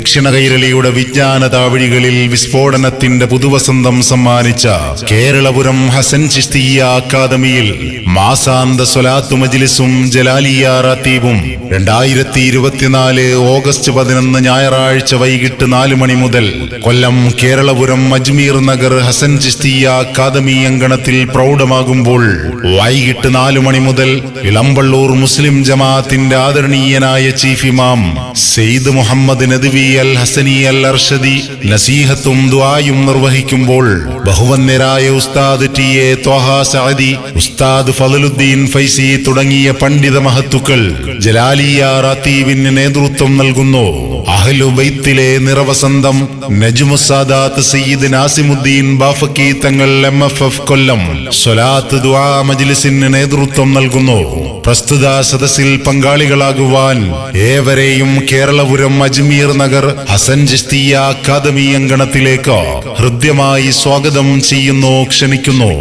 ദക്ഷിണ കൈരളിയുടെ വിജ്ഞാന താവഴികളിൽ വിസ്ഫോടനത്തിന്റെ പുതുവസന്തം സമ്മാനിച്ച കേരളപുരം ഹസൻ ചിശ്തിയ്യ അക്കാദമിയിൽ മാസാന്ത സ്വലാത്തു മജ്ലിസും ജലാലിയ റാത്തീബും 2024 ഓഗസ്റ്റ് 11 ഞായറാഴ്ച വൈകിട്ട് 4 മണി മുതൽ കൊല്ലം കേരളപുരം അജ്മീർ നഗർ ഹസൻ ചിശ്തിയ്യ അക്കാദമി അങ്കണത്തിൽ പ്രൗഢമാകുമ്പോൾ വൈകിട്ട് 4 മണി മുതൽ ഇളമ്പള്ളൂർ മുസ്ലിം ജമാഅത്തിന്റെ ആദരണീയനായ ചീഫ് ഇമാം സെയ്ദ് മുഹമ്മദ് നദ്വി അൽ ഹസനി അൽ അർഷദി നസീഹത്തും ദുആയും നിർവഹിക്കുമ്പോൾ ബഹുവന്യരായ ഉസ്താദ് ടി എ ത്വഹ സഅദി, ഉസ്താദ് ഫളലുദ്ദീൻ ഫൈസി തുടങ്ങിയ പണ്ഡിത മഹത്തുക്കൾ ജലാലിയ റാത്തീബിന് നേതൃത്വം നൽകുന്നു. അഹ്ലു ബൈത്തിലെ നിറവസന്തം നജ്മുസ്സാദാത്ത് സയ്യിദ് നാസിമുദ്ദീൻ ബാഫക്കി തങ്ങൾ MFF കൊല്ലം സ്വലാത്ത് ദുആ മജ്ലിസിന് നേതൃത്വം നൽകുന്നു. പ്രസ്തുത സദസ്സിൽ പങ്കാളികളാകുവാൻ ഏവരെയും കേരളപുരം അജ്മീർ നഗർ ഹസൻ ചിശ്തിയ്യ അക്കാദമി അങ്കണത്തിലേക്ക് ഹൃദ്യമായി സ്വാഗതം ചെയ്യുന്നു, ക്ഷണിക്കുന്നു.